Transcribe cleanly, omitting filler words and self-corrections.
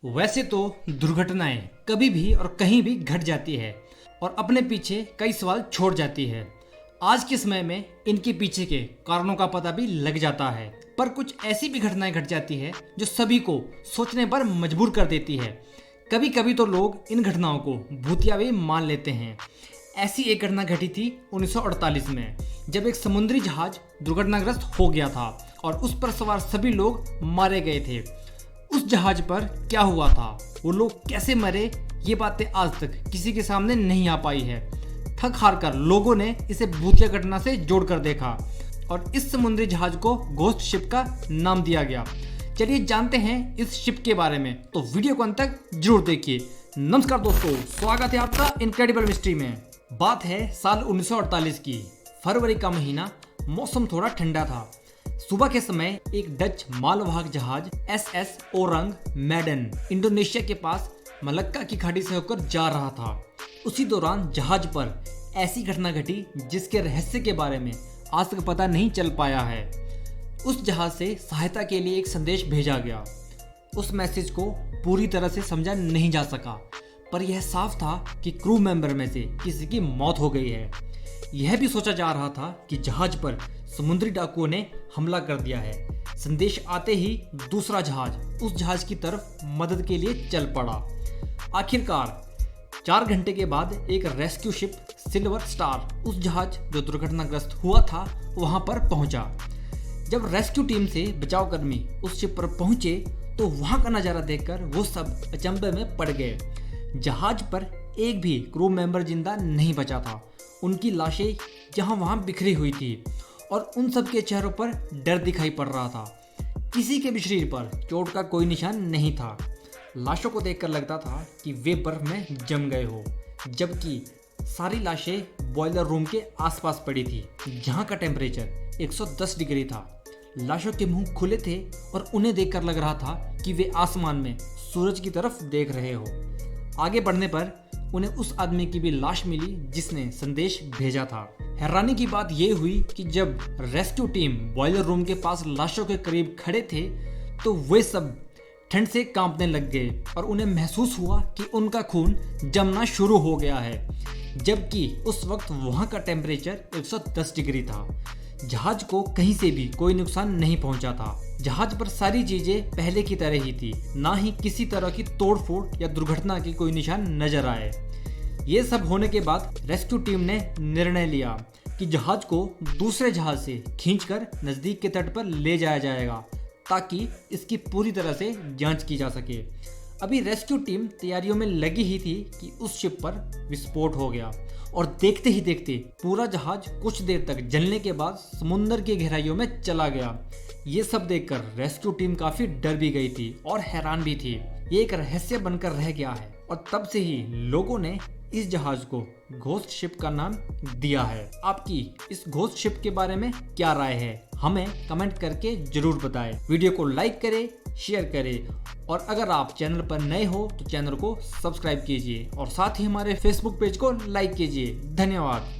वैसे तो दुर्घटनाएं कभी भी और कहीं भी घट जाती है और अपने पीछे कई सवाल छोड़ जाती है। आज के समय में इनके पीछे के कारणों का पता भी लग जाता है, पर कुछ ऐसी भी घटनाएं घट जाती है जो सभी को सोचने पर मजबूर कर देती है। कभी कभी तो लोग इन घटनाओं को भूतिया भी मान लेते हैं। ऐसी एक घटना घटी थी 1948 में, जब एक समुद्री जहाज दुर्घटनाग्रस्त हो गया था और उस पर सवार सभी लोग मारे गए थे। उस जहाज पर क्या हुआ था, वो लोग कैसे मरे, ये बातें आज तक किसी के सामने नहीं आ पाई है। थक हार कर लोगों ने इसे भूतिया घटना से जोड़कर देखा और इस समुद्री जहाज को घोस्ट शिप का नाम दिया गया। चलिए जानते हैं इस शिप के बारे में, तो वीडियो को अंत तक जरूर देखिए। नमस्कार दोस्तों, स्वागत है आपका इनक्रेडिबल मिस्ट्री में। बात है साल 1948 की। फरवरी का महीना, मौसम थोड़ा ठंडा था। सुबह के समय एक डच मालवाहक जहाज SS ओरंग मैडन इंडोनेशिया के पास मलक्का की खाड़ी से होकर जा रहा था। उसी दौरान जहाज पर ऐसी घटना घटी जिसके रहस्य के बारे में आज तक पता नहीं चल पाया है। उस जहाज से सहायता के लिए एक संदेश भेजा गया। उस मैसेज को पूरी तरह से समझा नहीं जा सका, पर यह साफ था कि क्रू मेंबर में से किसी की मौत हो गई है। यह भी सोचा जा रहा था कि जहाज पर समुद्री डाकुओं ने हमला कर दिया है। संदेश आते ही दूसरा जहाज उस जहाज की तरफ मदद के लिए चल पड़ा। आखिरकार 4 घंटे के बाद एक रेस्क्यू शिप सिल्वर स्टार उस जहाज जो दुर्घटनाग्रस्त हुआ था वहां पर पहुंचा। जब रेस्क्यू टीम से बचाव कर्मी उस शिप पर पहुंचे तो वहां का नजारा देखकर वो सब अचंभे में पड़ गए। जहाज पर एक भी क्रू मेंबर जिंदा नहीं बचा था। उनकी लाशें यहाँ वहाँ बिखरी हुई थी और उन सब के चेहरों पर डर दिखाई पड़ रहा था। किसी के भी शरीर पर चोट का कोई निशान नहीं था। लाशों को देखकर लगता था कि वे बर्फ में जम गए हो, जबकि सारी लाशें बॉयलर रूम के आसपास पड़ी थी, जहाँ का टेम्परेचर 110 डिग्री था। लाशों के मुंह खुले थे और उन्हें देखकर लग रहा था कि वे आसमान में सूरज की तरफ देख रहे हो। आगे बढ़ने पर उन्हें उस आदमी की भी लाश मिली जिसने संदेश भेजा था। हैरानी की बात यह हुई कि जब रेस्क्यू टीम बॉयलर रूम के पास लाशों के करीब खड़े थे तो वे सब ठंड से कांपने लग गए और उन्हें महसूस हुआ कि उनका खून जमना शुरू हो गया है, जबकि उस वक्त वहां का टेम्परेचर 110 डिग्री था। जहाज को कहीं से भी कोई नुकसान नहीं पहुंचा था। जहाज पर सारी चीजें पहले की तरह ही थी, ना ही किसी तरह की तोड़फोड़ या दुर्घटना की कोई निशान नजर आए। ये सब होने के बाद रेस्क्यू टीम ने निर्णय लिया कि जहाज को दूसरे जहाज से खींचकर नजदीक के तट पर ले जाया जाएगा ताकि इसकी पूरी तरह से जांच की जा सके। अभी रेस्क्यू टीम तैयारियों में लगी ही थी कि उस शिप पर विस्फोट हो गया और देखते ही देखते पूरा जहाज कुछ देर तक जलने के बाद समुद्र की गहराइयों में चला गया। ये सब देखकर रेस्क्यू टीम काफी डर भी गई थी और हैरान भी थी। ये एक रहस्य बनकर रह गया है और तब से ही लोगों ने इस जहाज को घोस्ट शिप का नाम दिया है। आपकी इस घोस्ट शिप के बारे में क्या राय है, हमें कमेंट करके जरूर बताएं। वीडियो को लाइक करें, शेयर करें और अगर आप चैनल पर नए हो तो चैनल को सब्सक्राइब कीजिए और साथ ही हमारे फेसबुक पेज को लाइक कीजिए। धन्यवाद।